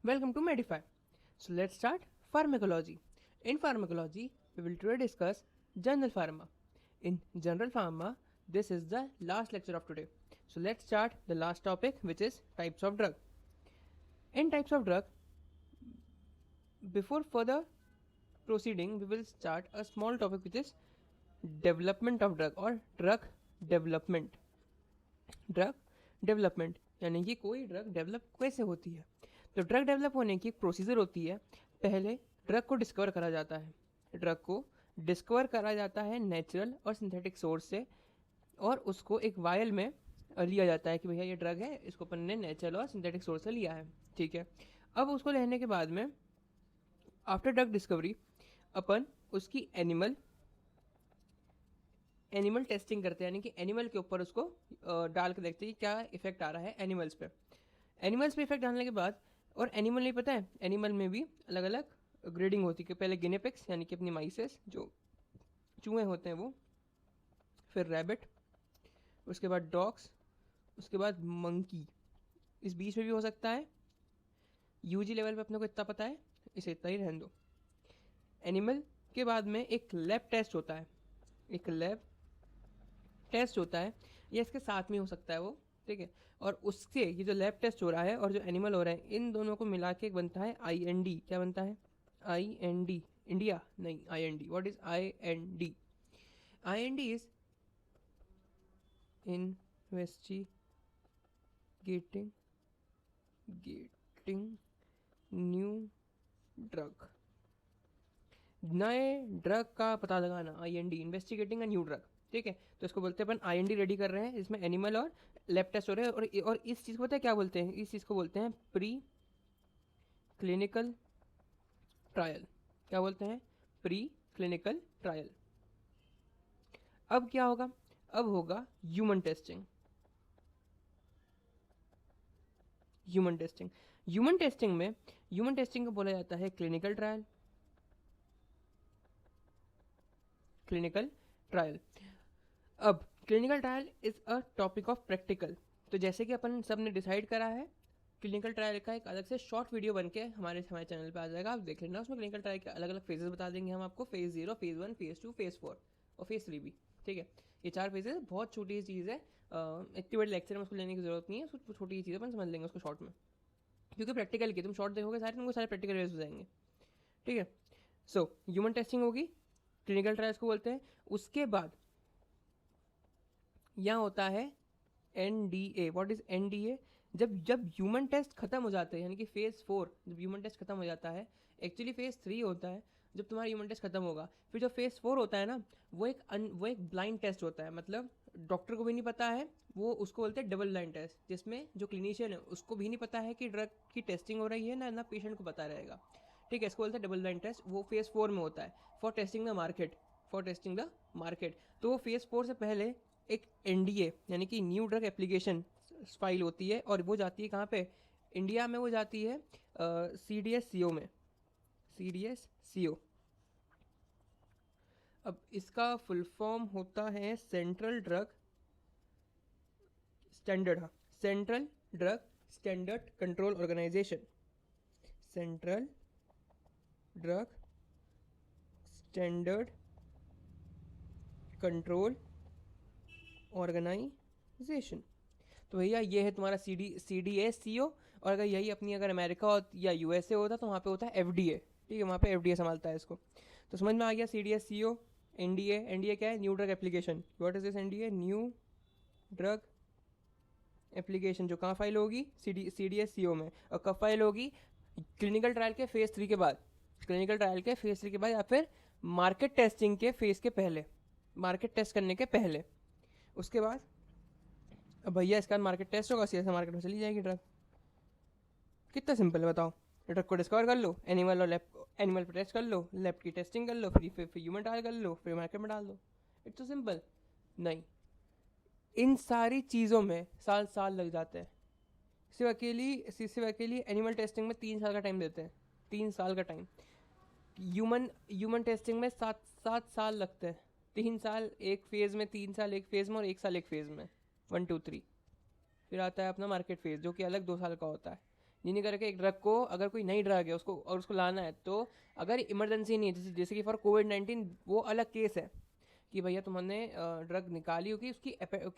Welcome to Medify. So let's start pharmacology. In pharmacology, we will today discuss general pharma. In general pharma, this is the last lecture of today. So let's start the last topic, which is types of drug. In types of drug, before further proceeding, we will start a small topic which is development of drug or drug development. Drug development यानी कि कोई drug develop कैसे होती है। तो drug develop होने की एक प्रोसीजर होती है। पहले ड्रग को डिस्कवर करा जाता है। ड्रग को डिस्कवर करा जाता है नेचुरल और सिंथेटिक सोर्स से, और उसको एक वायल में लिया जाता है कि भैया ये ड्रग है, इसको अपन ने नेचुरल और सिंथेटिक सोर्स से लिया है, ठीक है। अब उसको लेने के बाद में आफ्टर ड्रग डिस्कवरी अपन उसकी एनिमल टेस्टिंग करते हैं, यानी कि एनिमल के ऊपर उसको डाल के देखते हैं कि क्या इफेक्ट आ रहा है एनिमल्स पे। एनिमल्स पे इफेक्ट डालने के बाद, और एनिमल नहीं पता है, एनिमल में भी अलग अलग ग्रेडिंग होती है कि पहले गिनेपिक्स यानी कि अपनी माइसेस जो चूहे होते हैं वो, फिर रैबिट, उसके बाद डॉग्स, उसके बाद मंकी, इस बीच में भी हो सकता है। यूजी लेवल पे अपने को इतना पता है, इसे इतना ही रहने दो। एनिमल के बाद में एक लैब टेस्ट होता है, एक लैब टेस्ट होता है, या इसके साथ में हो सकता है वो, ठीक है। और उससे ये जो लैब टेस्ट हो रहा है और जो एनिमल हो रहा है, इन दोनों को मिला के बनता है IND। क्या बनता है? IND। इंडिया नहीं, IND। What is IND? IND is investigating new drug. नए ड्रग का पता लगाना, IND, investigating a new drug, ठीक है। तो इसको बोलते हैं अपन IND रेडी कर रहे हैं, इसमें एनिमल और लैब टेस्ट हो रहे हैं। और इस चीज़ को पता है क्या बोलते हैं? इस चीज़ को बोलते हैं प्री क्लिनिकल ट्रायल। क्या बोलते हैं? Pre clinical trial. अब क्या होगा? अब होगा human testing. Human testing human testing को बोला जाता है क्लिनिकल ट्रायल। Clinical trial. अब clinical trial is a topic of practical. तो जैसे कि अपन सब ने डिसाइड करा है, क्लिनिकल ट्रायल का एक अलग से शॉर्ट वीडियो बन के हमारे चैनल पे आ जाएगा, आप देख लेना। उसमें क्लिनिकल ट्रायल के अलग अलग फेजेस बता देंगे हम आपको, फेज 0, फेज 1, फेज 2, फेज 4 और फेज 3 भी, ठीक है। ये 4 फेजेस, बहुत छोटी सी चीज़ है, इतनी बड़ी लेक्चर में उसको लेने की जरूरत नहीं है, उसको छोटी सी चीज़ अपन समझ लेंगे उसको शॉर्ट में, क्योंकि प्रैक्टिकल की तुम शॉर्ट देखोगे सारे, तुमको सारे प्रैक्टिकल वेज हो जाएंगे, ठीक है। सो ह्यूमन टेस्टिंग होगी, क्लिनिकल ट्रायल्स को बोलते हैं। उसके बाद यहाँ होता है NDA। What is NDA? जब ह्यूमन टेस्ट खत्म हो जाते हैं, यानी कि फेज 4 जब ह्यूमन टेस्ट खत्म हो जाता है, एक्चुअली फेज 3 होता है जब तुम्हारा ह्यूमन टेस्ट खत्म होगा। फिर जो फेज 4 होता है ना, वो एक ब्लाइंड टेस्ट होता है, मतलब डॉक्टर को भी नहीं पता है, वो उसको बोलते हैं डबल ब्लाइंड टेस्ट, जिसमें जो क्लिनिशियन है उसको भी नहीं पता है कि ड्रग की टेस्टिंग हो रही है ना पेशेंट को पता रहेगा, ठीक है। इसको बोलते हैं डबल ब्लाइंड टेस्ट। वो फेज 4 में होता है, फॉर टेस्टिंग द मार्केट। तो वो फेज 4 से पहले एक NDA यानी कि न्यू ड्रग एप्लीकेशन फाइल होती है, और वो जाती है कहाँ पे? इंडिया में वो जाती है CDSCO में। CDSCO। अब इसका फुल फॉर्म होता है सेंट्रल ड्रग स्टैंडर्ड, हाँ, central drug standard control organisation. Central drug standard control organisation. तो भैया ये है तुम्हारा CDSCO। और अगर यही अपनी अगर अमेरिका या USA होता तो वहाँ पे होता है FDA, ठीक है, वहाँ पे FDA संभालता है इसको। तो समझ में आ गया CDSCO। NDA क्या है? New drug application. What is this NDA? New drug application, जो कहाँ फाइल होगी? CDSCO में। और कब फाइल होगी? क्लिनिकल ट्रायल के फेज 3 के बाद। क्लिनिकल ट्रायल के फेज 3 के बाद, या फिर मार्केट टेस्टिंग के फेज के पहले, मार्केट टेस्ट करने के पहले। उसके बाद अब भैया इसका मार्केट टेस्ट होगा, सीधा मार्केट में चली जाएगी ड्रग। कितना सिंपल है बताओ। ड्रग को डिस्कवर कर लो, एनिमल पर टेस्ट कर लो, लैब की टेस्टिंग कर लो, फिर ह्यूमन ट्रायल कर लो, फिर मार्केट में डाल दो। इट्स तो सिंपल। नहीं, इन सारी चीज़ों में साल लग जाते हैं। सिर्फ अकेली एनिमल टेस्टिंग में 3 साल का टाइम देते हैं, 3 साल का टाइम। ह्यूमन टेस्टिंग में 7 साल लगते हैं। 3 साल एक फेज़ में, 3 साल एक फेज़ में, और 1 साल एक फेज़ में, 1 2 3। फिर आता है अपना मार्केट फेज़, जो कि अलग 2 साल का होता है। ये नहीं करके एक ड्रग को, अगर कोई नई ड्रग है उसको और उसको लाना है, तो अगर इमरजेंसी नहीं है, जैसे कि फॉर कोविड-19 वो अलग केस है कि भैया तुमने ड्रग निकाली होगी, उसकी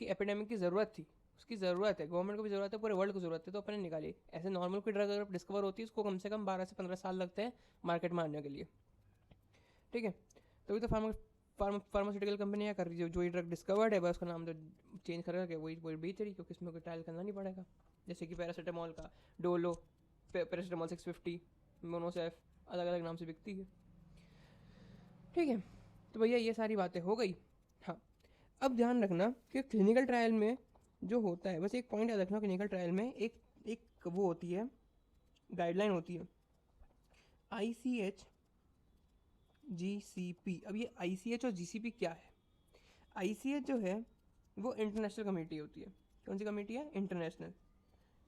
एपिडेमिक की ज़रूरत थी, उसकी ज़रूरत है, गवर्नमेंट को भी ज़रूरत है, पूरे वर्ल्ड को ज़रूरत है, तो अपने निकाली। ऐसे नॉर्मल कोई ड्रग अगर डिस्कवर होती है उसको कम से कम 12 से 15 साल लगते हैं मार्केट में आने के लिए, ठीक है। तभी तो फार्मास्यूटिकल कंपनियाँ कर रही है, जो ये ड्रग डिस्कवर्ड है बस उसका नाम तो चेंज करके वही वही बेच रही, क्योंकि इसमें कोई ट्रायल करना नहीं पड़ेगा। जैसे कि पैरासीटामोल का डोलो, पैरासीटामोल 650, मोनोसेफ, अलग अलग नाम से बिकती है, ठीक है। तो भैया ये सारी बातें हो गई। हाँ, अब ध्यान रखना कि क्लिनिकल ट्रायल में जो होता है, बस एक पॉइंट याद रखना, क्लिनिकल ट्रायल में एक एक वो होती है, गाइडलाइन होती है, ICH GCP। अब ये ICH और GCP क्या है? ICH जो है वो इंटरनेशनल कमेटी होती है। कौन सी कमेटी है? इंटरनेशनल,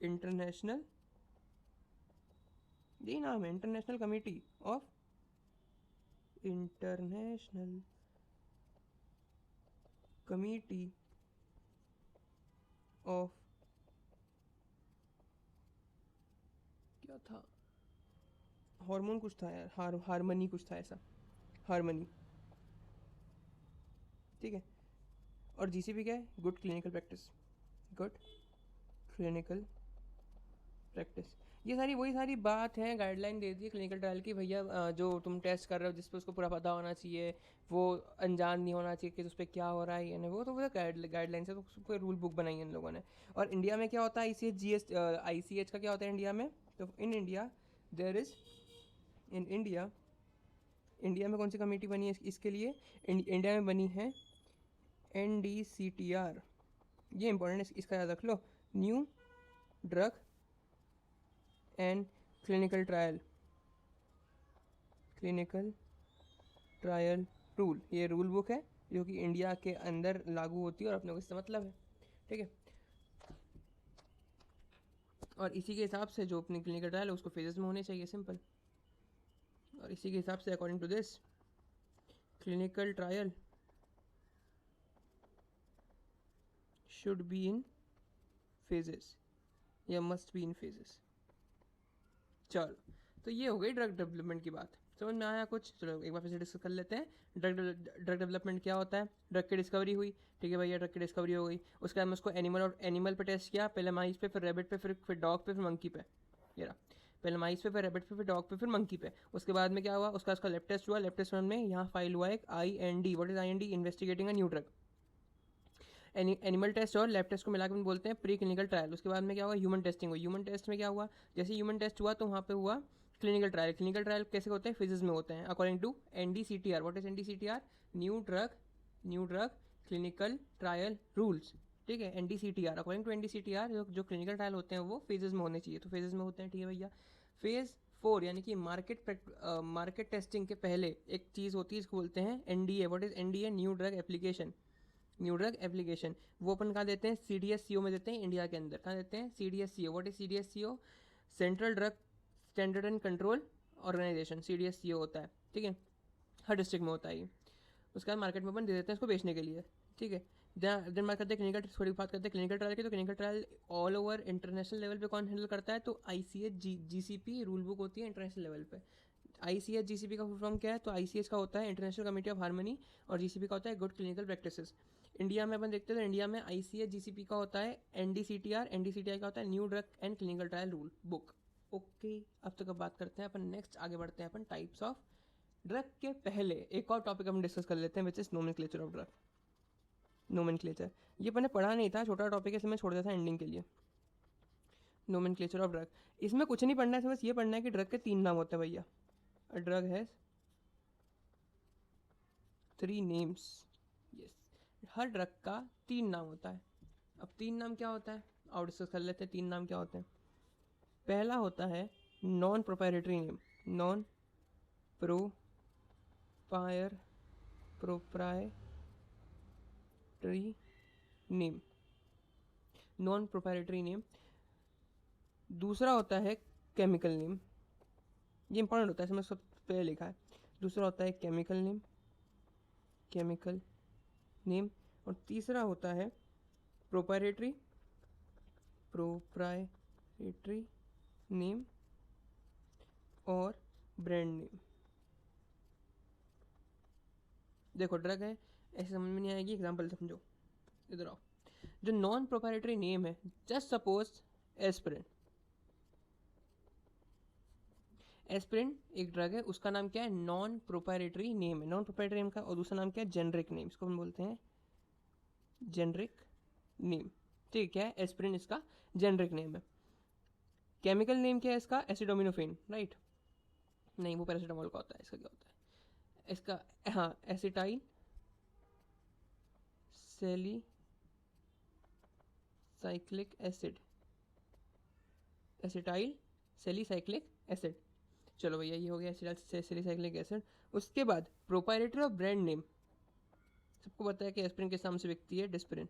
इंटरनेशनल, यही नाम है, international committee of, international committee of, क्या था, हार्मोन कुछ था यार, हारमनी कुछ था ऐसा, हारमनी, ठीक है। और GCP क्या है? Good clinical practice, good clinical practice. ये सारी वही सारी बात है, गाइडलाइन दे दी है क्लिनिकल ट्रायल की, भैया जो तुम टेस्ट कर रहे हो जिस पे उसको पूरा पता होना चाहिए, वो अनजान नहीं होना चाहिए कि उस पर क्या हो रहा है, यानी वो तो गाइडलाइन से, तो कोई रूल बुक बनाई है इन लोगों ने। और इंडिया में क्या होता है, ICH का क्या होता है इंडिया में? तो in India there is, in India, India में कौन सी कमेटी बनी है इसके लिए? इंडिया में बनी है NDCTR, ये इंपॉर्टेंट है, इसका याद रख लो, new drug and clinical trial, clinical trial rule, ये रूल बुक है जो कि इंडिया के अंदर लागू होती है और अपने को इससे मतलब है, ठीक है। और इसी के हिसाब से जो अपनी क्लिनिकल ट्रायल है उसको फेजेस में होने चाहिए, सिंपल। और इसी के हिसाब से according to this clinical trial should be in phases, या मस्ट बी इन फेजेस। चलो, तो ये हो गई ड्रग डेवलपमेंट की बात, समझ में आया कुछ? चलो एक बार फिर से डिस्कस कर लेते हैं। ड्रग डेवलपमेंट क्या होता है? ड्रग की डिस्कवरी हुई, ठीक है भैया, ड्रग की डिस्कवरी हो गई, उसके बाद में उसको एनिमल पे टेस्ट किया, पहले माइस पे, फिर रैबिट पे, फिर डॉग पे, फिर मंकी पे, ये रहा, पहले माइस पे, फिर रैबिट पे, फिर डॉग पे, फिर मंकी पे। उसके बाद में क्या हुआ, उसका लैब टेस्ट हुआ, लैब टेस्ट में यहाँ फाइल हुआ एक IND। What is IND? Investigating a new drug. Animal test और लैब टेस्ट को मिलाकर बोलते हैं प्री क्लिनिकल ट्रायल। उसके बाद में क्या हुआ, ह्यूमन टेस्टिंग हुई। ह्यूमन टेस्ट में क्या हुआ, जैसे ह्यूमन टेस्ट हुआ तो वहाँ पे हुआ क्लिनिकल ट्रायल। क्लिनिकल ट्रायल कैसे होते हैं? फिजिक्स में होते हैं, according to NDCTR। What is NDCTR? New drug clinical trial rules, ठीक है। NDCTR, अकॉर्डिंग टू NDCTR जो क्लिनिकल ट्रायल होते हैं वो फेजेस में होने चाहिए, तो फेजेस में होते हैं, ठीक है भैया। फेज 4 यानी कि मार्केट टेस्टिंग के पहले एक चीज़ होती है, इसको बोलते हैं NDA। What is NDA? New drug application, new drug application. वो अपन कहाँ देते हैं? CDSCO में देते हैं, इंडिया के अंदर कहाँ देते हैं? CDSCO। What is CDSCO? Central drug standard and control organisation, CDSCO होता है, ठीक है। हर डिस्ट्रिक्ट में होता है ये। उसके बाद मार्केट में अपन दे देते हैं इसको बेचने के लिए, ठीक है। देन बात करते हैं क्लिनिकल, थोड़ी बात करते हैं क्लिनिकल ट्रायल की। तो clinical trial all over international level पे कौन हैंडल करता है? तो ICH GCP रूल बुक होती है इंटरनेशनल लेवल पे। ICH GCP का फुल फॉर्म क्या है? तो ICH का होता है इंटरनेशनल कमेटी ऑफ हार्मनी, और GCP का होता है गुड क्लिनिकल प्रैक्टिसेस। इंडिया में अपन देखते हैं तो इंडिया में ICH GCP का होता है NDCTR का होता है new drug and clinical trial rule book. Okay, अब तक अब बात करते हैं अपन, नेक्स्ट आगे बढ़ते हैं अपन टाइप्स ऑफ ड्रग के पहले एक और टॉपिक हम डिस्कस कर लेते हैं, which is nomenclature of drug. Nomenclature ये मैंने पढ़ा नहीं था, छोटा टॉपिक है, इसमें छोड़ दिया था एंडिंग के लिए। नोमेनक्लेचर ऑफ ड्रग, इसमें कुछ नहीं पढ़ना है, बस ये पढ़ना है कि ड्रग के 3 नाम होते हैं भैया। A drug has 3 names, yes, her drug का 3 नाम होता है। अब 3 नाम क्या होता है और डिस्कस कर लेते हैं। 3 नाम क्या होते हैं? पहला होता है non proprietary name, non proprietary name, non proprietary name. दूसरा होता है केमिकल नेम, ये इंपॉर्टेंट होता है, इसमें सब पहले लिखा है। दूसरा होता है केमिकल नेम, और तीसरा होता है प्रोप्राइटरी नेम और ब्रांड नेम। देखो ड्रग है, ऐसे समझ में नहीं आएगी, एग्जांपल समझो, इधर आओ। जो नॉन प्रोप्राइटरी नेम है, जस्ट सपोज एस्पिरिन। एस्पिरिन एक ड्रग है, उसका नाम क्या है, नॉन प्रोप्राइटरी नेम है, नॉन प्रोप्राइटरी नेम का, और दूसरा नाम क्या है, जेनरिक नेम, इसको हम बोलते हैं जेनरिक नेम। ठीक है, एस्पिरिन इसका जेनरिक नेम है। केमिकल नेम क्या है इसका, एसिडोमिनोफेन, राइट? नहीं, वो पैरासीटामोल का होता है, इसका क्या होता है, इसका हाँ acetyl salicylic acid, acetyl salicylic acid. चलो भैया ये हो गया एसिटाइल सैलिसाइक्लिक एसिड। उसके बाद प्रोप्राइटरी और ब्रांड नेम, सबको पता है कि एस्पिरिन किस नाम से बिकती है, डिस्पिरिन,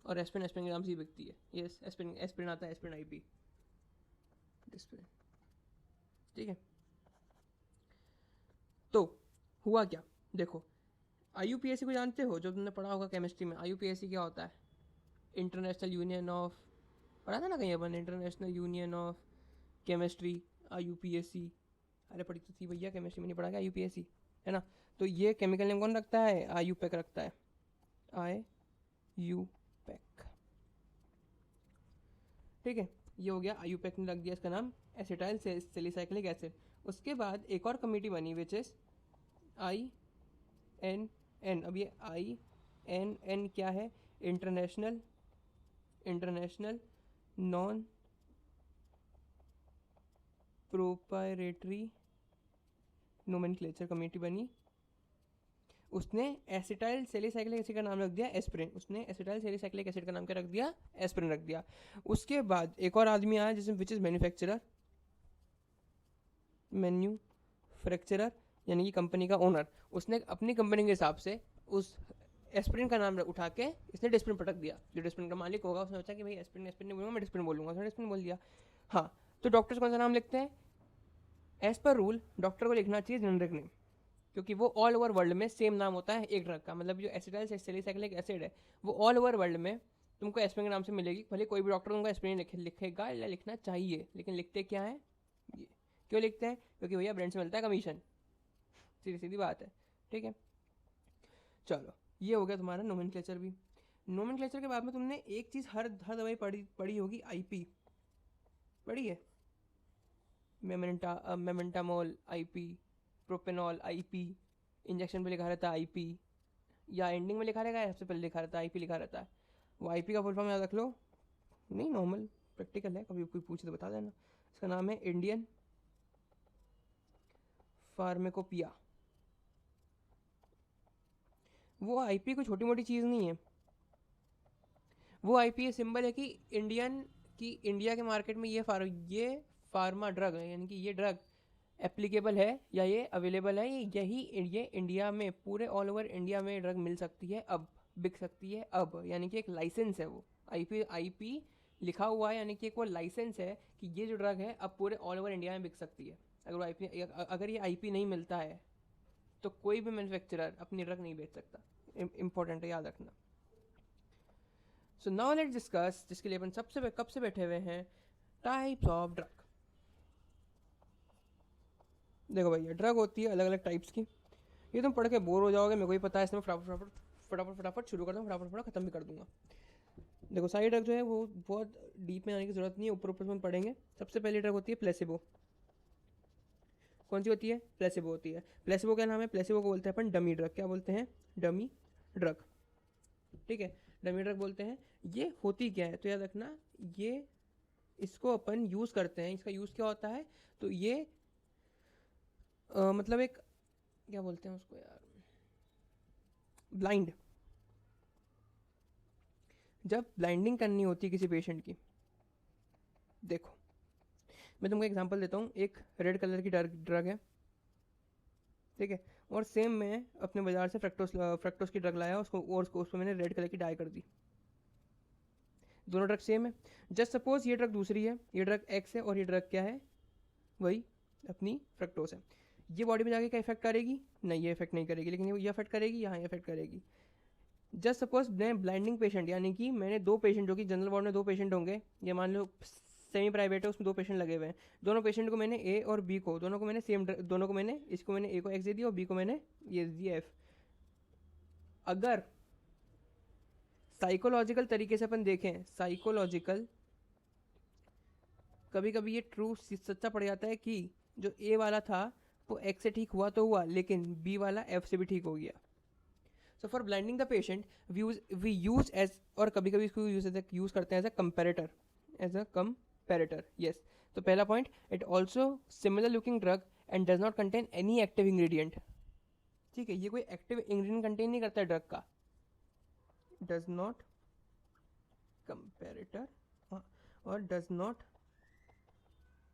और एस्पिरिन एस्पिरिन के नाम से ही बिकती है। ये एस्पिरिन एस्पिरिन आता है, एस्पिरिन आईपी, डिस्पिरिन। ठीक है, तो हुआ क्या, देखो आईयूपीएसी को जानते हो, जो तुमने पढ़ा होगा केमिस्ट्री में। आईयूपीएसी क्या होता है, इंटरनेशनल यूनियन ऑफ, पढ़ा था ना कहीं अपन, international union of chemistry, IUPAC. अरे पढ़ी तो थी भैया, केमिस्ट्री में नहीं पढ़ा क्या आईयूपीएसी, है ना? तो ये केमिकल नेम कौन रखता है, आईयूपैक रखता है, आईयूपैक। ठीक है, ये हो गया, आईयूपैक ने रख दिया इसका नाम एसिटाइल सैलिसाइक्लिक एसिड। उसके बाद एक और कमेटी बनी विच इज INN। अब ये INN क्या है, international non proprietary nomenclature committee बनी। उसने एसिटाइल सैलिसाइक्लिक एसिड का नाम रख दिया एस्पिरिन, उसने एसिटाइल सैलिसाइक्लिक एसिड का नाम क्या रख दिया, एस्पिरिन रख दिया। उसके बाद एक और आदमी आया जिसमें विच इज मैन्युफैक्चरर यानी कि कंपनी का ओनर। उसने अपनी कंपनी के हिसाब से उस एस्पिरिन का नाम उठा के इसने डिस्पिरिन पटक दिया। जो डिस्पिरिन का मालिक होगा उसने सोचा कि भाई एस्पिरिन एस्पिरिन नहीं बोलूंगा, मैं डिस्पिरिन बोलूंगा, उसने डिस्पिरिन बोल दिया। हाँ, तो डॉक्टर्स कौन सा नाम लिखते हैं, एज पर रूल डॉक्टर को लिखना चाहिए जेनरिक नेम, क्योंकि वो ऑल ओवर वर्ल्ड में सेम नाम होता है एक ड्रग का। मतलब जो एसिटाइल सैलिसाइक्लिक एसिड है वो ऑल ओवर वर्ल्ड में तुमको एस्पिरिन के नाम से मिलेगी। भले कोई भी डॉक्टर तुमको एस्पिरिन लिखेगा या लिखना चाहिए, लेकिन लिखते क्या है ये, क्यों लिखते हैं, क्योंकि भैया ब्रांड से मिलता है कमीशन, सीधी सीधी बात है। ठीक है, चलो ये हो गया तुम्हारा नोमेनक्लेचर भी। नोमेनक्लेचर के बाद में तुमने एक चीज़ हर दवाई पढ़ी होगी, आईपी पढ़ी है, मेमेंटामोल आईपी, प्रोपेनॉल आईपी, इंजेक्शन पे लिखा रहता है आईपी, या एंडिंग में लिखा रहेगा, सबसे पहले लिखा रहता है आईपी लिखा रहता है। वो आईपी का फुल फॉर्म याद रख लो, नहीं नॉर्मल प्रैक्टिकल है, कभी कोई पूछे तो बता देना। इसका नाम है इंडियन फार्मेकोपिया। वो आईपी कोई छोटी मोटी चीज़ नहीं है, वो आईपी सिंबल है कि इंडिया के मार्केट में ये फार्मा ड्रग है, यानी कि ये ड्रग एप्लीकेबल है या ये अवेलेबल है, ये इंडिया में पूरे ऑल ओवर इंडिया में ड्रग मिल सकती है, अब बिक सकती है अब, यानी कि एक लाइसेंस है वो। आईपी लिखा हुआ है, यानी कि एक वो लाइसेंस है कि ये जो ड्रग है अब पूरे ऑल ओवर इंडिया में बिक सकती है। अगर ये आईपी नहीं मिलता है तो कोई भी मैन्युफैक्चरर अपनी ड्रग नहीं बेच सकता। इंपॉर्टेंट है, याद रखना। सो नाउ लेट्स डिस्कस, जिसके लिए अपन कब से बैठे हुए हैं, टाइप्स ऑफ ड्रग। देखो भैया, ड्रग होती है अलग अलग टाइप्स की, ये तुम पढ़ के बोर हो जाओगे, मेरे को ही पता है, इसमें फटाफट शुरू कर दूँ, फटाफट ख़त्म भी कर दूंगा। देखो सारी ड्रग जो है वो बहुत डीप में आने की जरूरत नहीं है, ऊपर ऊपर पढ़ेंगे। सबसे पहली ड्रग होती है प्लेसिबो। कौन सी होती है, प्लेसिबो होती है। प्लेसिबो क्या नाम है, प्लेसिबो को बोलते हैं अपन डमी ड्रग। क्या बोलते हैं, डमी ड्रग। ठीक है, डमी ड्रग बोलते हैं। ये होती क्या है तो याद रखना, ये इसको अपन यूज़ करते हैं। इसका यूज़ क्या होता है, तो ये मतलब एक क्या बोलते हैं उसको यार, ब्लाइंड, जब ब्लाइंडिंग करनी होती है किसी पेशेंट की। देखो मैं तुमको एग्जांपल देता हूँ, एक रेड कलर की ड्रग है, ठीक है, और सेम मैं अपने बाजार से फ्रैक्टोस की ड्रग लाया उसको, और उसको मैंने रेड कलर की डाई कर दी। दोनों ड्रग सेम है। जस्ट सपोज ये ड्रग दूसरी है, ये ड्रग एक्स है और ये ड्रग क्या है, वही अपनी फ्रैक्टोस है। ये बॉडी में जाके क्या इफेक्ट करेगी, नहीं ये इफेक्ट नहीं करेगी, लेकिन ये इफेक्ट करेगी, यहाँ इफेक्ट करेगी। जस्ट सपोज मैं ब्लाइंडिंग पेशेंट, यानी कि मैंने दो पेशेंट, जो कि जनरल वार्ड में दो पेशेंट होंगे, ये मान लो सेमी प्राइवेट है, उसमें 2 पेशेंट लगे हुए हैं, दोनों पेशेंट को मैंने ए और बी को, दोनों को मैंने सेम, दोनों को मैंने, इसको मैंने ए को एक्स दे दिया और बी को मैंने ये दिया एफ। अगर साइकोलॉजिकल तरीके से अपन देखें, साइकोलॉजिकल, कभी कभी ये ट्रू सच्चा पड़ जाता है कि जो ए वाला था वो एक्स से ठीक हुआ तो हुआ, लेकिन बी वाला एफ से भी ठीक हो गया। So for blinding the patient we use as, और कभी कभी इसको यूज करते हैं as a comparator, as a comparator, yes. तो पहला point, it also similar looking drug and does not contain any active ingredient. ठीक है, ये कोई एक्टिव इंग्रेडिएंट कंटेन नहीं करता है ड्रग का, डज नॉट कंपेरेटर, और does not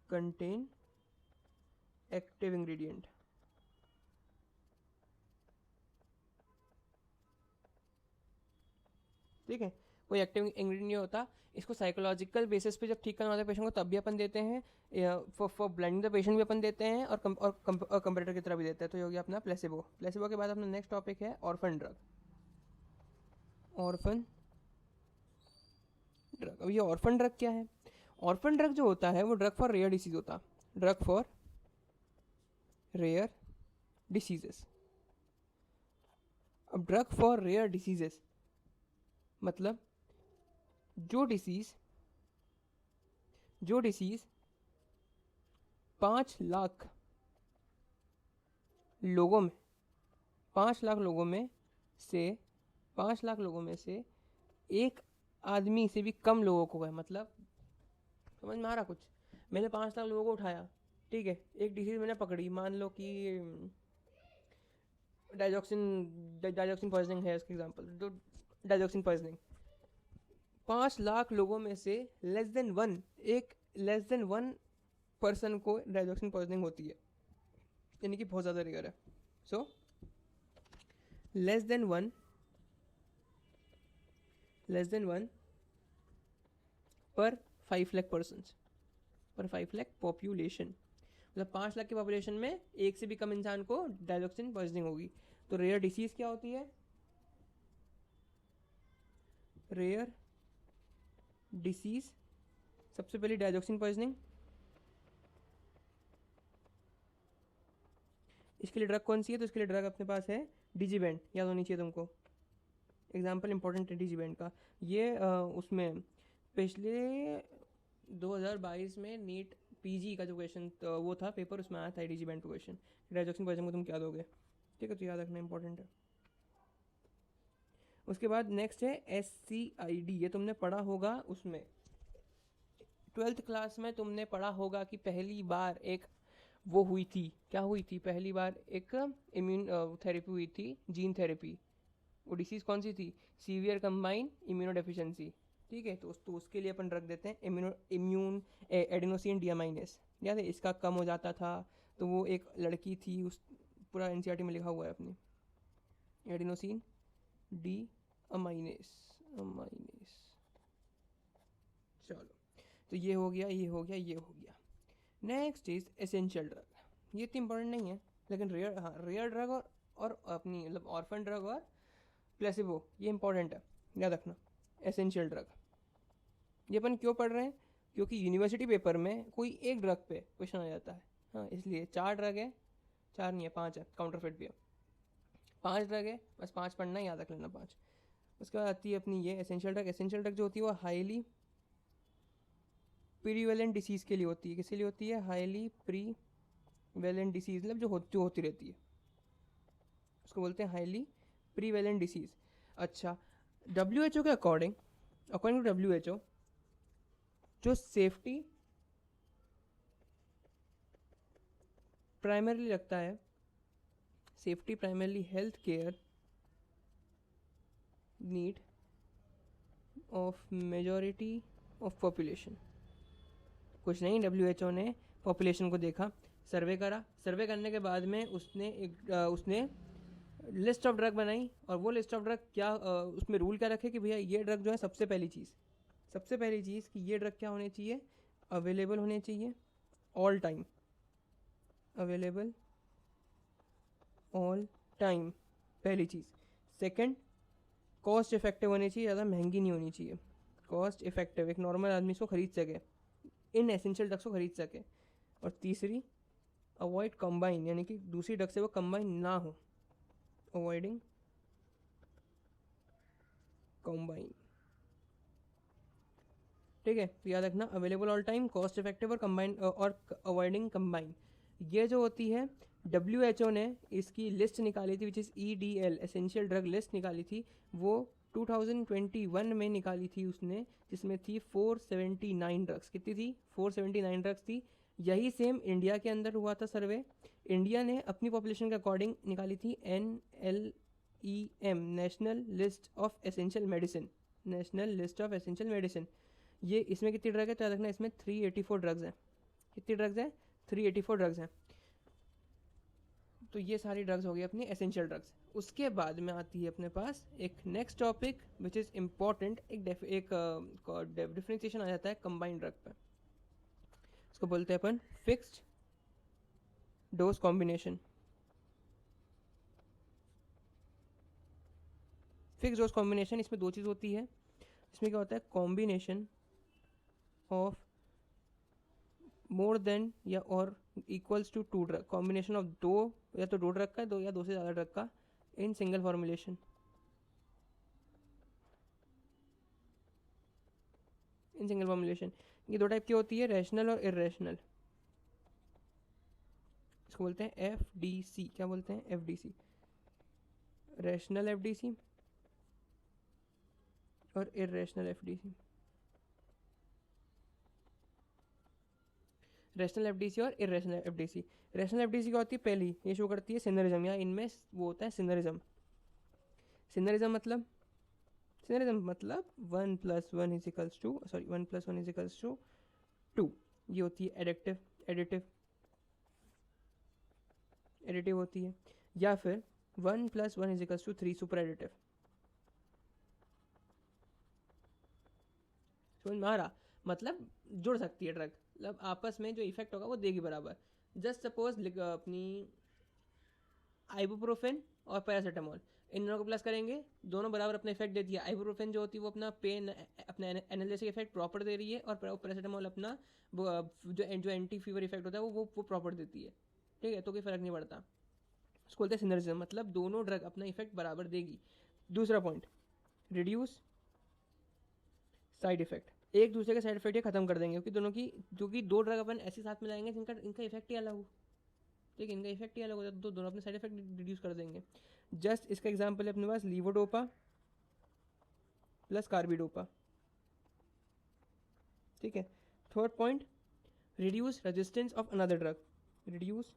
contain active ingredient. ठीक है, कोई एक्टिव इंग्रेडिएंट नहीं होता। इसको साइकोलॉजिकल बेसिस पे जब ठीक करना होता है पेशेंट को तब भी अपन देते हैं, फॉर ब्लाइंडिंग द पेशेंट भी अपन देते हैं, और कंपेरेटर की तरह भी देते हैं। तो ये हो गया अपना प्लेसिबो। प्लेसिबो के बाद अपना नेक्स्ट टॉपिक है ऑर्फन ड्रग। ऑर्फन ड्रग, अब ये ऑर्फन ड्रग क्या है? ऑर्फन ड्रग जो होता है वो ड्रग फॉर रेयर डिसीज होता, ड्रग फॉर रेयर डिसीजेस। अब ड्रग फॉर रेयर डिसीजेस मतलब जो डिसीज 5 लाख लोगों में, 5 लाख लोगों में से 5 लाख लोगों में से एक आदमी से भी कम लोगों को है। मतलब समझ में आ रहा कुछ? मैंने 5 लाख लोगों को उठाया, ठीक है, एक डिसीज मैंने पकड़ी, मान लो कि डाइजॉक्सिन पॉइजनिंग है इसका एग्जांपल, तो डाइजॉक्सिन पॉइजनिंग 5 लाख लोगों में से लेस देन वन पर्सन को डाइजॉक्सिन पॉइजनिंग होती है, यानी कि बहुत ज़्यादा रेयर है। सो लेस देन वन पर 5 लाख पर्सनस, पर 5 लाख पॉपुलेशन, मतलब 5 लाख की पॉपुलेशन में एक से भी कम इंसान को डाइजॉक्सिन पॉइजनिंग होगी। तो रेयर डिसीज क्या होती है? रेयर डिसीज, सबसे पहले डाइजॉक्सिन पॉइजनिंग। इसके लिए ड्रग कौन सी है? तो इसके लिए ड्रग अपने पास है डिजीबैंड, याद होनी चाहिए तुमको। एग्जाम्पल इंपॉर्टेंट है डिजीबैंड का। ये उसमें पिछले 2022 में नीट पीजी का जो क्वेश्चन वो था पेपर, उसमें आया था डिजीबैंड का क्वेश्चन, डाइजॉक्सिन पॉइजनिंग को तुम क्या दोगे। ठीक है, तो याद रखना इंपॉर्टेंट है। उसके बाद नेक्स्ट है SCID, ये तुमने पढ़ा होगा उसमें 12th क्लास में तुमने पढ़ा होगा कि पहली बार एक वो हुई थी, क्या हुई थी? पहली बार एक इम्यून थेरेपी हुई थी, जीन थेरेपी। वो डिसीज़ कौन सी थी? Severe combine immunodeficiency. ठीक है, तो उसके लिए अपन ड्रग देते हैं इम्यून एडेनोसिन डियामाइनेस। याद है, इसका कम हो जाता था, तो वो एक लड़की थी, उस पूरा NCERT में लिखा हुआ है अपनी, एडेनोसिन डी अमाइनेस। चलो, तो ये हो गया, ये हो गया, ये हो गया। Next is essential drug. ये इतनी इंपॉर्टेंट नहीं है, लेकिन रेयर ड्रग और अपनी मतलब ऑर्फन ड्रग और प्लेसिबो ये इंपॉर्टेंट है, याद रखना। एसेंशियल ड्रग ये अपन क्यों पढ़ रहे हैं? क्योंकि यूनिवर्सिटी पेपर में कोई एक ड्रग पे क्वेश्चन आ जाता है, हाँ, इसलिए 4 ड्रग है, 4 नहीं है 5 है, काउंटरफेट भी है, 5 ड्रग है, बस 5 पढ़ना है, याद रख लेना 5। उसके बाद आती है अपनी ये एसेंशियल ड्रग। एसेंशियल ड्रग जो होती है वो हाईली प्रीवेलेंट डिसीज़ के लिए होती है। किसके लिए होती है? हाईली प्रीवेलेंट डिसीज़, मतलब जो होती रहती है, उसको बोलते हैं हाईली प्रीवेलेंट डिसीज़। अच्छा, WHO के अकॉर्डिंग टू WHO जो सेफ्टी प्राइमरली लगता है, safety primarily health care need of majority of population. कुछ नहीं, WHO ने पॉपुलेशन को देखा, सर्वे करा, सर्वे करने के बाद में उसने लिस्ट ऑफ ड्रग बनाई, और वो लिस्ट ऑफ ड्रग क्या उसमें रूल क्या रखे कि भैया ये ड्रग जो है सबसे पहली चीज़ कि ये ड्रग क्या होने चाहिए? अवेलेबल होने चाहिए all time, available all time, पहली चीज़। सेकंड, कॉस्ट इफेक्टिव होनी चाहिए, ज़्यादा महंगी नहीं होनी चाहिए, कॉस्ट इफेक्टिव, एक नॉर्मल आदमी इसको खरीद सके, इन एसेंशियल ड्रग्स को खरीद सके। और तीसरी, अवॉइड कंबाइन, यानी कि दूसरी ड्रग से वो कंबाइन ना हो, अवॉइडिंग कंबाइन। ठीक है, तो याद रखना, available all time, cost effective और कंबाइन और अवॉइडिंग कंबाइन। ये जो होती है WHO ने इसकी लिस्ट निकाली थी, which is EDL, essential drug list निकाली थी, वो 2021 में निकाली थी उसने, जिसमें थी 479 ड्रग्स। कितनी थी? 479 ड्रग्स थी। यही सेम इंडिया के अंदर हुआ था सर्वे। इंडिया ने अपनी पॉपुलेशन के अकॉर्डिंग निकाली थी NLEM, national list of essential medicine, national list of essential medicine. ये इसमें कितनी ड्रग है तो याद रखना, इसमें 384 ड्रग्स हैं। कितनी ड्रग्स हैं? 384 ड्रग्स हैं। तो ये सारी ड्रग्स हो गई अपनी एसेंशियल ड्रग्स। उसके बाद में आती है अपने पास एक next topic which is important, एक डिफरेंशिएशन आ जाता है कंबाइंड ड्रग पे। इसको बोलते हैं अपन fixed dose combination. Fixed dose combination, इसमें दो चीज़ होती है। इसमें क्या होता है? कॉम्बिनेशन ऑफ मोर देन या और equals to 2 drug, combination of दो या तो 2 ड्रग का, दो या दो से ज़्यादा ड्रग का in single formulation. In single formulation ये दो टाइप की होती है, रैशनल और इरेशनल। इसको बोलते हैं FDC। क्या बोलते हैं? FDC, रैशनल FDC और इरेशनल FDC। रैशनल FDC और इरेशनल FDC। रैशनल FDC क्या होती है? पहली ये शो करती है सिनरिज्म, या इनमें वो होता है सिनरिज्म। सिनरिज्म मतलब 1 + 1 इजिकल्स टू 1 + 1 इजिकल्स टू 2। ये होती है एडिटिव होती है। या फिर 1 + 1 इजिकल्स टू 3, सुपर एडिटिव। समझ में आ रहा? मतलब जुड़ सकती है ड्रग, मतलब आपस में जो इफेक्ट होगा वो देगी बराबर। जस्ट सपोज अपनी आइबुप्रोफेन और पैरासीटामोल, इन दोनों को प्लस करेंगे, दोनों बराबर अपना इफेक्ट देती है। आइबुप्रोफेन जो होती है वो अपना पेन, अपना एनाल्जेसिक इफेक्ट प्रॉपर दे रही है, और पैरासीटामोल अपना जो एंटी फीवर इफेक्ट होता है वो प्रॉपर देती है। ठीक है, तो कोई फर्क नहीं पड़ता। उसको बोलते हैं सिनर्जिज्म, मतलब दोनों ड्रग अपना इफेक्ट बराबर देगी। दूसरा पॉइंट, रिड्यूस साइड इफेक्ट। एक दूसरे के साइड इफेक्ट खत्म कर देंगे, क्योंकि दो ड्रग अपन ऐसे साथ मिलाएंगे जिनका इनका इफेक्ट ही अलग हो। ठीक है, इनका इफेक्ट ही अलग होता है, तो दोनों अपने साइड इफेक्ट रिड्यूस कर देंगे। जस्ट इसका एग्जांपल है अपने पास लीवोडोपा प्लस कार्बिडोपा। ठीक है। Third point, reduce resistance of another drug. Reduce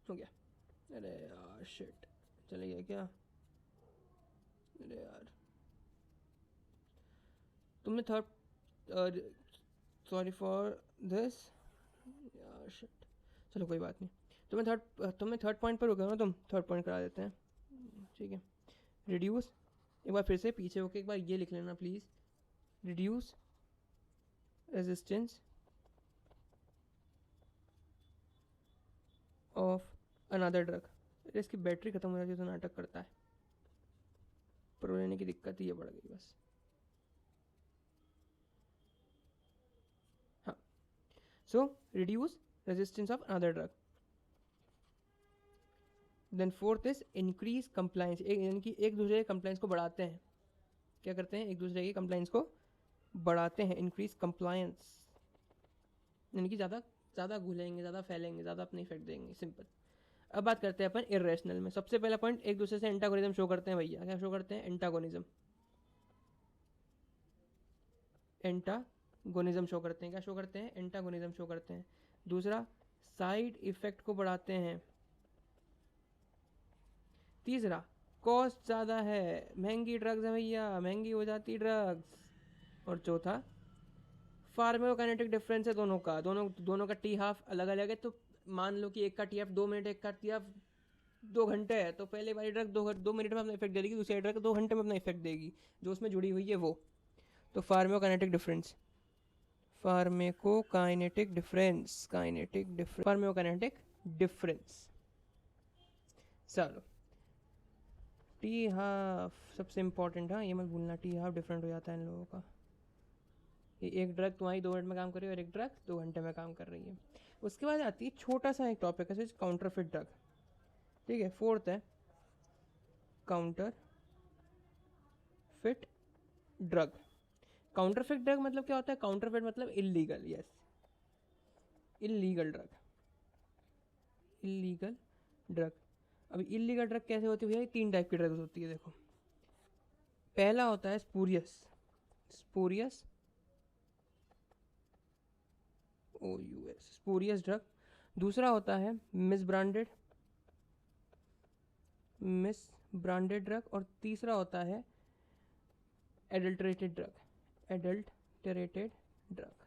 हो गया, अरे यार शिट, चले गया क्या? अरे यार तुमने थर्ड, सॉरी फॉर दिस यार शिट, चलो कोई बात नहीं। तुम्हें थर्ड पॉइंट पर रुके हो ना, तुम थर्ड पॉइंट करा देते हैं। ठीक है, रिड्यूस, एक बार फिर से पीछे होके एक बार ये लिख लेना please, reduce resistance of another drug. इसकी बैटरी खत्म हो जाती है तो नाटक करता है, प्रो लेने की दिक्कत ही ये बढ़ गई बस। हाँ, so reduce resistance of another drug. Then fourth is increase compliance, यानी कि एक दूसरे के कंप्लाइंस को बढ़ाते हैं। क्या करते हैं? एक दूसरे की कंप्लाइंस को बढ़ाते हैं, इंक्रीज कंप्लायंस, यानी कि ज़्यादा घुलेंगे, ज़्यादा फैलेंगे, ज़्यादा अपने इफेक्ट देंगे, सिंपल। अब बात करते हैं अपन इरेशनल में। सबसे पहला पॉइंट, एक दूसरे से एंटागोनिज्म शो करते हैं भैया। क्या शो करते हैं? एंटागोनिज्म शो करते हैं। क्या शो करते हैं? एंटागोनिज्म शो करते हैं। दूसरा, साइड इफेक्ट को बढ़ाते हैं। तीसरा, कॉस्ट ज़्यादा है, महंगी ड्रग्स है भैया, महंगी हो जाती ड्रग्स। और चौथा, फार्माकोकाइनेटिक डिफरेंस है दोनों का, दोनों का टी हाफ अलग अलग है। तो मान लो कि एक का टी हाफ 2 मिनट, एक का टी हाफ 2 घंटे है, तो पहले वाली ड्रग 2 मिनट में अपना इफेक्ट दे देगी, दूसरी ड्रग 2 घंटे में अपना इफेक्ट देगी, जो उसमें जुड़ी हुई है वो। तो फार्माकोकाइनेटिक डिफरेंस, फार्माकोकाइनेटिक डिफरेंस। चलो टी हाफ सबसे इम्पोर्टेंट, हाँ ये मत भूलना, टी हाफ डिफरेंट हो जाता है इन लोगों का। ये एक ड्रग तुम्हारी 2 मिनट में काम कर रही है और एक ड्रग 2 घंटे में काम कर रही है। उसके बाद आती है छोटा सा एक टॉपिक है, काउंटरफिट ड्रग। ठीक है, फोर्थ है counter fit drug. Counterfeit drug मतलब क्या होता है? काउंटरफिट मतलब illegal, yes, illegal drug, illegal drug. अभी इलीगल ड्रग कैसे होती है भैया? 3 टाइप की ड्रग्स होती है, देखो। पहला होता है स्पूरियस, स्पूरियस, ओ यू एस, स्पूरियस ड्रग। दूसरा होता है मिसब्रांडेड, मिस ब्रांडेड ड्रग। और तीसरा होता है एडल्टरेटेड ड्रग, एडल्टरेटेड ड्रग।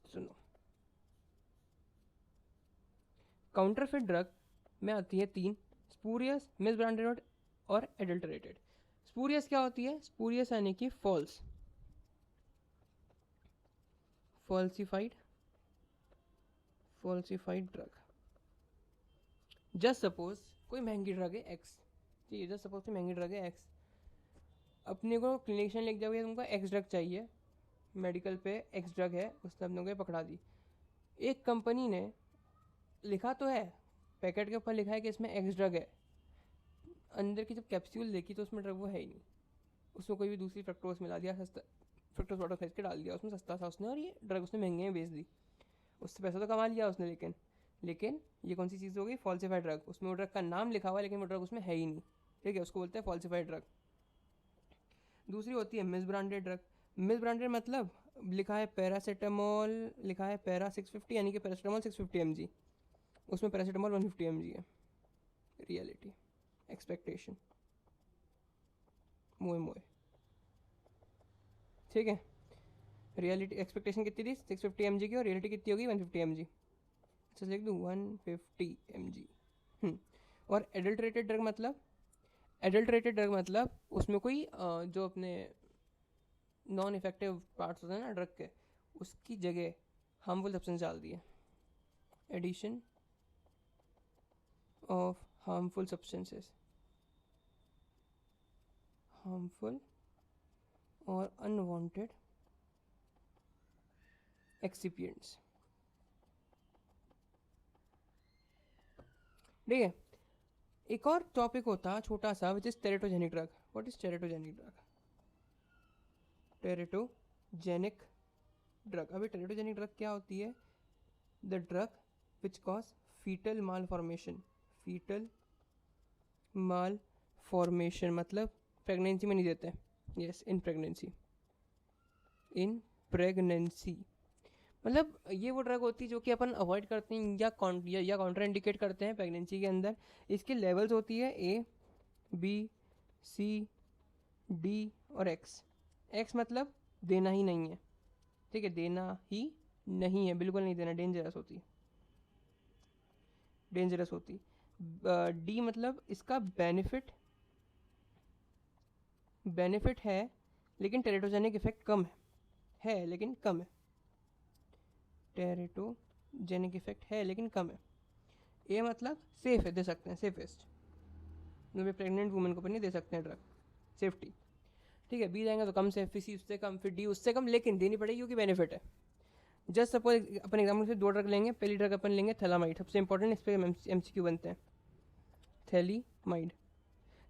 सुनो, काउंटरफिट ड्रग में आती है 3, स्पूरियस, मिस ब्रांडेड और एडल्टरेटेड। स्पूरियस क्या होती है? स्पूरियस यानी कि false, falsified, falsified drug. Just suppose कोई महंगी ड्रग है एक्स, ठीक है, जस्ट सपोज कोई महंगी ड्रग है एक्स, अपने को क्लिनिशियन लिख दिया भैया तुमको एक्स ड्रग चाहिए, मेडिकल पे एक्स ड्रग है, उसने अपने को पकड़ा दी। एक कंपनी ने लिखा तो है, पैकेट के ऊपर लिखा है कि इसमें एक्स ड्रग है, अंदर की जब कैप्सूल देखी तो उसमें ड्रग वो है ही नहीं, उसमें कोई भी दूसरी फ्रक्टोस मिला दिया, सस्ता फ्रक्टोस वाटर खरीद के डाल दिया उसमें, सस्ता था उसने, और ये ड्रग उसने महंगे में बेच दी। उससे पैसा तो कमा लिया उसने, लेकिन ये कौन सी चीज़ हो गई? Falsified drug. उसमें वो ड्रग का नाम लिखा हुआ है लेकिन वो ड्रग उसमें है ही नहीं, ठीक है, उसको बोलते हैं फॉल्सिफाइड ड्रग। दूसरी होती है miss branded drug. Miss branded मतलब लिखा है पैरासीटामोल, लिखा है पैरा 650, यानी कि पैरासीटामोल 650 mg, उसमें पैरासीटामोल 150 mg है। रियलिटी एक्सपेक्टेशन मोए मोए, ठीक है, रियलिटी एक्सपेक्टेशन कितनी थी? 650 mg की, और रियलिटी कितनी होगी? 150 mg। अच्छा लिख दूँ 150 mg। और एडल्ट्रेटेड ड्रग मतलब, एडल्ट्रेटेड ड्रग मतलब उसमें कोई जो अपने नॉन इफेक्टिव पार्ट्स होते हैं ना ड्रग के, उसकी जगह हार्मफुल सब्सटेंस डाल दिए, addition of harmful substances, harmful और अनवांटेड एक्सिपिएंट्स, ठीक है। एक और टॉपिक होता है छोटा सा, which is teratogenic drug. What is teratogenic drug? Teratogenic drug, अभी टेरेटोजेनिक ड्रग क्या होती है? The drug which cause foetal malformation, foetal malformation मतलब प्रेगनेंसी में नहीं देते, yes, in pregnancy, in pregnancy मतलब ये वो ड्रग होती है जो कि अपन अवॉइड करते हैं या काउंटर इंडिकेट करते हैं प्रेगनेंसी के अंदर। इसकी लेवल्स होती है ए, बी, सी, डी और एक्स। एक्स मतलब देना ही नहीं है, ठीक है, देना ही नहीं है, बिल्कुल नहीं देना, डेंजरस होती, डेंजरस होती। डी मतलब इसका बेनिफिट, बेनिफिट है लेकिन टेरेटोजेनिक इफेक्ट कम है लेकिन कम है, टेरेटोजेनिक इफेक्ट है लेकिन कम है। ए मतलब सेफ है, दे सकते हैं, सेफेस्ट, मतलब प्रेग्नेंट वुमेन को नहीं दे सकते हैं ड्रग, सेफ्टी, ठीक है। बी जाएंगे तो कम सेफ, फिर सी उससे कम, फिर डी उससे कम, लेकिन देनी पड़ेगी क्योंकि बेनिफिट है। जस्ट सपोज अपन एग्जाम्पल से 2 ड्रग लेंगे, पहली ड्रग अपन लेंगे थैलामाइड, सबसे इंपॉर्टेंट, इस पर MCQ बनते हैं। थैलीमाइड,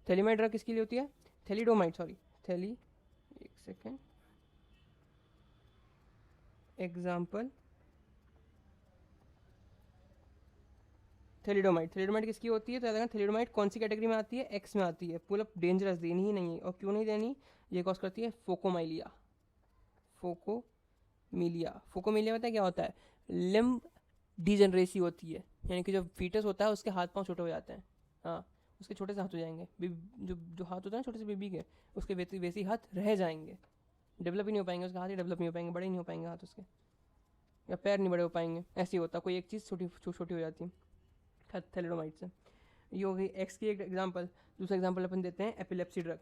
थैलीमाइड ड्रग किसके लिए होती है? थैलीडोमाइड, सॉरी, थैली, एक सेकेंड, एग्जाम्पल थैलिडोमाइड। थैलिडोमाइड किसकी होती है? तो याद थैलिडोमाइड कौन सी कैटेगरी में आती है? एक्स में आती है, पूरा डेंजरस, देनी ही नहीं है। और क्यों नहीं देनी? ये कॉज करती है फोकोमाइलिया, फोकोमिलिया। फोकोमिलिया पता है क्या होता है? लिम्ब डिजनरेसी होती है, यानी कि जो फीटस होता है उसके हाथ पांव छोटे हो जाते हैं, हाँ, उसके छोटे से हाथ हो जाएंगे, जो जो हाथ होता है ना छोटे से बेबी के, उसके वैसे ही हाथ रह जाएंगे, डेवलप ही नहीं हो पाएंगे, उसके हाथ ही डेवलप नहीं हो पाएंगे, बड़े नहीं हो पाएंगे हाथ उसके, या पैर नहीं बड़े हो पाएंगे, ऐसे ही होता है, कोई एक चीज़ छोटी छोटी हो जाती है थैलिडोमाइड से। ये हो गई एक्स की एक एग्जांपल। दूसरा एग्जांपल अपन देते हैं एपिलेप्सी ड्रग,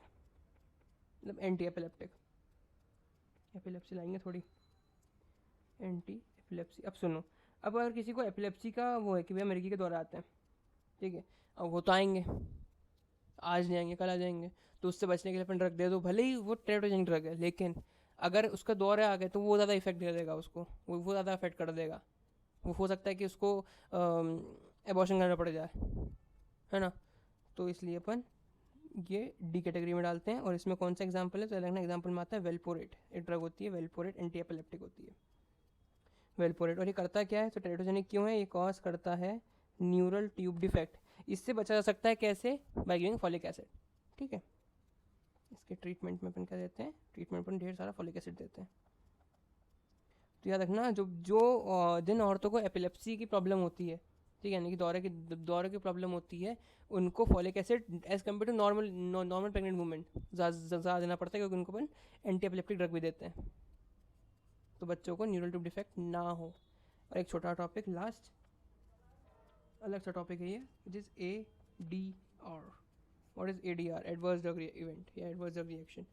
मतलब एंटी एपिलेप्टिक, एपिलेप्सी लाएंगे थोड़ी, एंटी एपिलेप्सी। अब सुनो, अब अगर किसी को एपिलेप्सी का वो है कि भैया मिर्गी के दौरा आते हैं, ठीक है। अब वो तो आएंगे, आज नहीं आएंगे कल आ जाएंगे, तो उससे बचने के लिए अपन ड्रग दे दो, भले ही वो टेराटोजेनिक ड्रग है, लेकिन अगर उसका दौरे आ गए तो वो ज़्यादा इफेक्ट दे देगा उसको, वो ज़्यादा इफेक्ट कर देगा। वो हो सकता है कि उसको एबॉर्शन करना पड़ जाए, है ना। तो इसलिए अपन ये डी कैटेगरी में डालते हैं। और इसमें कौन सा एग्जाम्पल है, तो देखना एग्जाम्पल में आता है वेलपोरेट, एक ड्रग होती है वेलपोरेट, एंटी एपिलेप्टिक होती है वेलपोरेट। और ये करता क्या है, तो टेराटोजेनिक क्यों है, ये कॉज करता है न्यूरल ट्यूब डिफेक्ट। इससे बचा जा सकता है कैसे, बाय गिविंग फॉलिक एसिड, ठीक है। इसके ट्रीटमेंट में अपन क्या देते हैं, ट्रीटमेंट पर ढेर सारा फॉलिक एसिड देते हैं। तो याद रखना, जो जो जिन औरतों को एपिलेप्सी की प्रॉब्लम होती है, ठीक है, यानी कि दौरे की प्रॉब्लम होती है, उनको folic acid as compare to normal pregnant women ज़्यादा देना पड़ता है, क्योंकि उनको अपन एंटी एपिलेप्टिक ड्रग भी देते हैं, तो बच्चों को न्यूरल ट्यूब डिफेक्ट ना हो। और एक छोटा टॉपिक लास्ट, अलग सा टॉपिक है ये, which is ADR। What is ADR, adverse drug event या एडवर्स ड्रग रिएक्शन।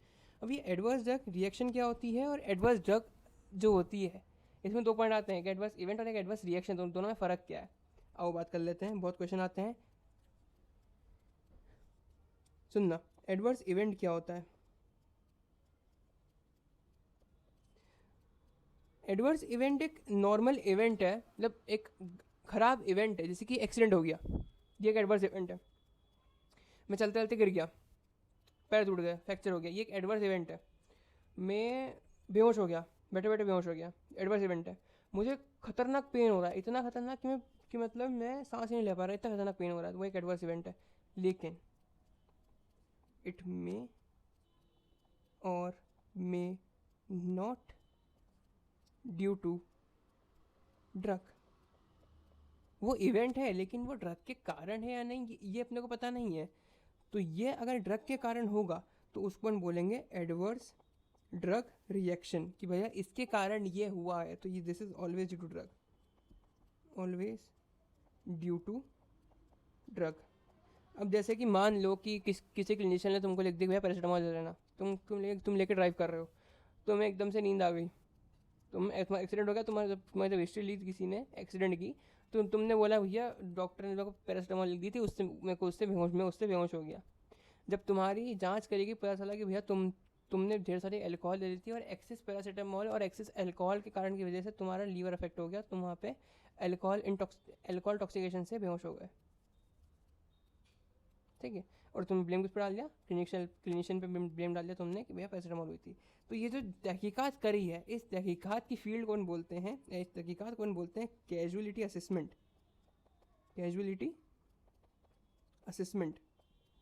अब ये एडवर्स ड्रग रिएक्शन क्या होती है, और एडवर्स ड्रग जो होती है, इसमें दो पॉइंट आते हैं, एक एडवर्स इवेंट और एक एडवर्स रिएक्शन, दोनों में फ़र्क क्या है। आओ बात कर लेते हैं, बहुत क्वेश्चन आते हैं। सुनना, एडवर्स इवेंट क्या होता है। एडवर्स इवेंट एक नॉर्मल इवेंट है, मतलब एक खराब इवेंट है, जैसे कि एक्सीडेंट हो गया, ये एक एडवर्स इवेंट है। मैं चलते चलते गिर गया, पैर टूट गया, फ्रैक्चर हो गया, ये एक एडवर्स इवेंट है। मैं बेहोश हो गया, बैठे बैठे बेहोश हो गया, एडवर्स इवेंट है। मुझे खतरनाक पेन हो रहा है, इतना खतरनाक कि मतलब मैं सांस नहीं ले पा रहा, इतना खतरनाक पेन हो रहा है, वो एक एडवर्स इवेंट है। लेकिन it may or may not due to drug. वो इवेंट है, लेकिन वो ड्रग के कारण है या नहीं, ये अपने को पता नहीं है। तो ये अगर ड्रग के कारण होगा तो उसको हम बोलेंगे एडवर्स ड्रग रिएक्शन, कि भैया इसके कारण ये हुआ है, तो ये this is always due to drug, always due to drug. अब जैसे कि मान लो कि किसी क्लिनिशियन ने तुमको लिख दिया भैया पैरासीटामॉल ले लेना, तुम लेके ड्राइव कर रहे हो, तुम्हें एकदम से नींद आ गई, तुम्हारा एक्सीडेंट हो गया, तुम्हारी जब हिस्ट्री ली किसी ने एक्सीडेंट की, तो तुमने बोला भैया डॉक्टर ने मेरे को पैरासीटामॉल लिख दी थी, उससे मेरे को उससे बेहोश हो गया। जब तुम्हारी जांच करेगी पता चला कि भैया तुमने ढेर सारी अल्कोहल ले ली थी, और एक्सेस पैरासीटामॉल और एक्सेस अल्कोहल के कारण की वजह से तुम्हारा लीवर अफेक्ट हो गया, तुम वहाँ पे अल्कोहल टॉक्सिकेशन से बेहोश हो गए, ठीक है। और तुम ब्लेम किस पर डाल दिया, क्लिनिशियन पे ब्लेम डाल दिया तुमने कि भैया पैरासीटामॉल हुई थी। तो ये जो तहकीकात करी है, इस तहकीकात की फील्ड कौन बोलते हैं, इस तहकीकात कौन बोलते हैं, कैजुअलिटी असेसमेंट। कैजुअलिटी असेसमेंट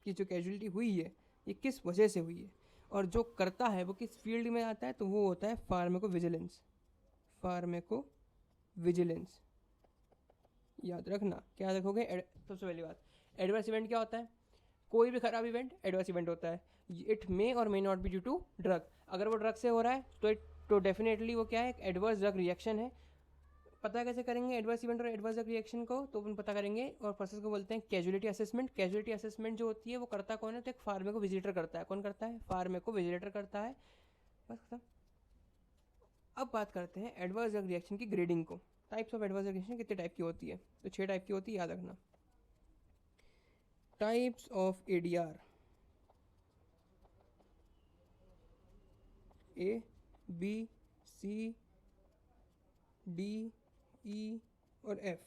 कि जो कैजुअलिटी हुई है ये किस वजह से हुई है, और जो करता है वो किस फील्ड में आता है, तो वो होता है फार्माकोविजिलेंस। फार्माकोविजिलेंस याद रखना, क्या रखोगे। सबसे पहली बात, एडवर्स इवेंट क्या होता है, कोई भी खराब इवेंट एडवर्स इवेंट होता है। It may or may not be due to drug. अगर वो ड्रग से हो रहा है तो डेफिनेटली वो क्या है, एक एडवर्स ड्रग रिएक्शन है। पता कैसे करेंगे एडवर्स इवेंट और एडवर्स ड्रग रिएक्शन को, तो अपन पता करेंगे, और प्रोसेस को बोलते हैं कैजुअलिटी असेसमेंट। कैजुअलिटी असेसमेंट जो होती है वो करता कौन है, तो एक फार्मेको विजिलेटर करता है। कौन करता है, फार्मेको विजिलेटर करता है, बस खत्म। अब बात करते हैं एडवर्स ड्रग रिएक्शन की ग्रेडिंग को। Types of adverse drug reaction कितने टाइप की होती है, तो 6 टाइप की होती है, याद रखना। Types of ADR, A B C D E और एफ।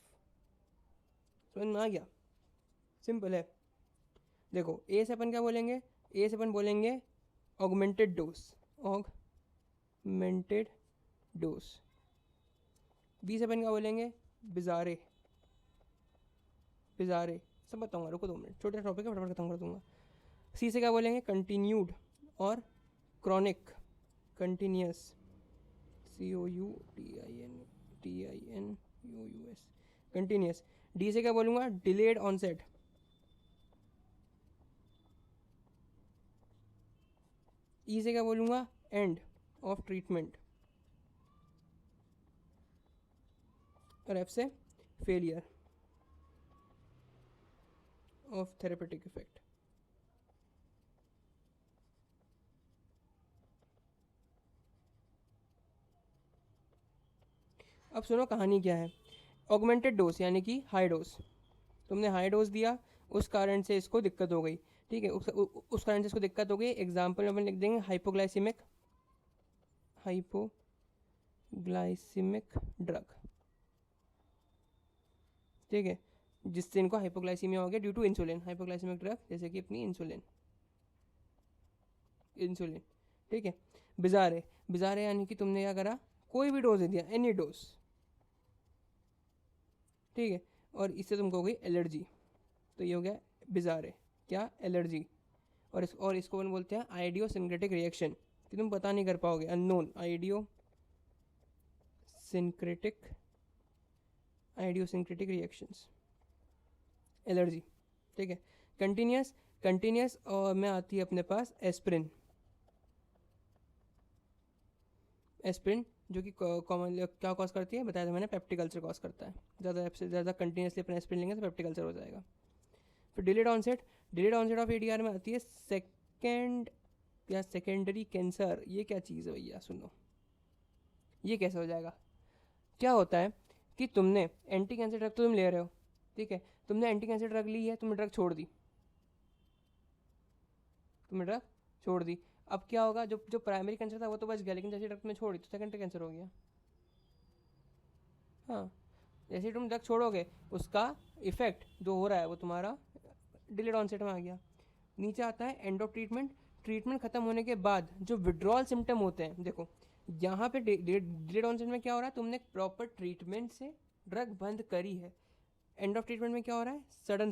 समझ में आ गया, सिंपल है। देखो ए से अपन क्या बोलेंगे, ए से अपन बोलेंगे augmented dose, augmented dose. B से अपन क्या बोलेंगे, बिजारे, बिजारे सब बताऊंगा, रुको 2 मिनट, छोटा टॉपिक है फटाफट खत्म कर दूंगा। सी से क्या बोलेंगे, कंटिन्यूड और chronic, continuous, COUTINUS, continuous. D से क्या बोलूँगा, डिलेड ऑनसेट। ई से क्या बोलूँगा, एंड ऑफ ट्रीटमेंट। और एफ से फेलियर ऑफ थेरेपेटिक इफेक्ट। अब सुनो कहानी क्या है। ऑगमेंटेड डोज यानी कि हाई डोज, तुमने हाई डोज दिया, उस कारण से इसको दिक्कत हो गई, ठीक है, उस कारण से इसको दिक्कत हो गई। एग्जाम्पल में अपन लिख देंगे हाइपोग्लाइसीमिक ड्रग, ठीक है, जिससे इनको हाइपोग्लाइसीमिया हो गया due to insulin, hypoglycaemic drug जैसे कि अपनी इंसुलिन, ठीक है। बिजारे यानी कि तुमने क्या करा, कोई भी डोज दे दिया, एनी डोज, ठीक है, और इससे तुमको हो गई एलर्जी, तो ये हो गया बिजारे, क्या, एलर्जी। और इसको अपन बोलते हैं आइडियो सिंक्रेटिक रिएक्शन, कि तुम पता नहीं कर पाओगे, unknown audio syncretic reactions, allergy, ठीक है। कंटिन्यूस और में आती है अपने पास एस्प्रिन, जो कि कॉमनली क्या कॉज करती है, बताया था मैंने, पेप्टिक अल्सर कॉज करता है। ज़्यादा कंटिन्यूसली अपने एस्प्रिन लेंगे तो पेप्टिक अल्सर हो जाएगा। फिर डिलेड ऑनसेट ऑफ एडीआर में आती है सेकेंडरी कैंसर। ये क्या चीज़ है भैया, सुनो, ये कैसे हो जाएगा? क्या होता है कि तुमने एंटी कैंसर ड्रग तो तुम ले रहे हो, ठीक है, तुमने एंटी कैंसर ड्रग ली है, तुमने ड्रग छोड़ दी, अब क्या होगा, जो प्राइमरी कैंसर था वो तो बच गया, लेकिन जैसे ड्रग तुमने छोड़ी तो सेकेंडरी कैंसर हो गया। हाँ, जैसे तुम ड्रग छोड़ोगे उसका इफेक्ट जो हो रहा है वो तुम्हारा डिलेड ऑनसेट में आ गया। नीचे आता है एंड ऑफ ट्रीटमेंट खत्म होने के बाद जो विड्रॉल सिम्टम होते हैं, देखो यहाँ पे डिलेड ऑनसेट में क्या हो रहा है, तुमने प्रॉपर ट्रीटमेंट से ड्रग बंद करी है। एंड ऑफ ट्रीटमेंट में क्या हो रहा है, सडन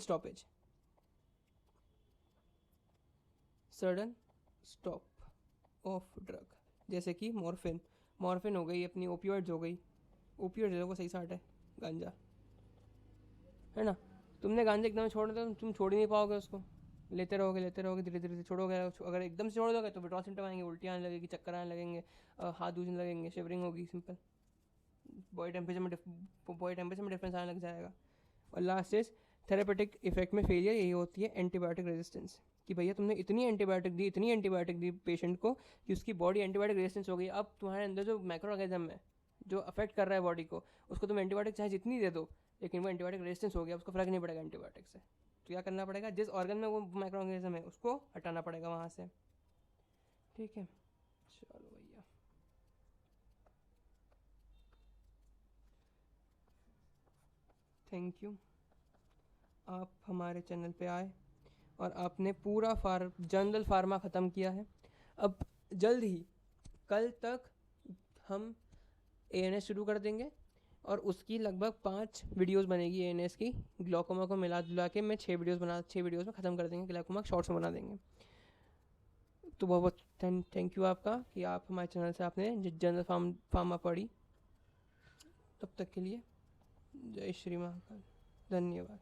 स्टॉप ऑफ ड्रग, जैसे कि मॉर्फिन हो गई, अपनी ओपियोइड्स हो गई, ओपियोइड्स को सही साट है गांजा, है ना। तुमने गांजा एकदम छोड़ना तो तुम छोड़ ही नहीं पाओगे उसको, लेते रहोगे, धीरे धीरे छोड़ोगे। अगर एकदम से छोड़ दोगे तो विड्रॉल सिम्टम आएंगे, उल्टी आने लगेगी, चक्कर आने लगेंगे, हाथ दूसने लगेंगे, शिवरिंग होगी, सिंपल, बॉडी टेम्परेचर में डिफरेंस आने लग जाएगा। और लास्ट इज थेरेपेटिक इफेक्ट में फेलियर, यही होती है एंटीबायोटिक रेजिस्टेंस, कि भैया तुमने इतनी एंटीबायोटिक दी पेशेंट को कि उसकी बॉडी एंटीबायोटिक रेजिस्टेंस हो गई। अब तुम्हारे अंदर जो माइक्रो ऑर्गेनिज्म है जो अफेक्ट कर रहा है बॉडी को, उसको तुम एंटीबायोटिक चाहे जितनी दे दो, लेकिन वो एंटीबायोटिक रेजिस्टेंस हो गया, उसको फर्क नहीं पड़ेगा एंटीबायोटिक से। तो क्या करना पड़ेगा, जिस ऑर्गन में वो माइक्रो ऑर्गेनिज्म है उसको हटाना पड़ेगा वहाँ से, ठीक है। चलो भैया, थैंक यू, आप हमारे चैनल पे आए और आपने पूरा जनरल फार्मा ख़त्म किया है। अब जल्द ही कल तक हम ANS शुरू कर देंगे और उसकी लगभग 5 वीडियोस बनेगी ANS की। ग्लाइकोमा को मिला जुला के मैं 6 वीडियोस में ख़त्म कर देंगे, ग्लाइकोमा शॉर्ट्स में बना देंगे। तो बहुत थैंक यू आपका कि आप हमारे चैनल से आपने जनरल फार्मा पढ़ी। तब तक के लिए जय श्री महाकाल, धन्यवाद।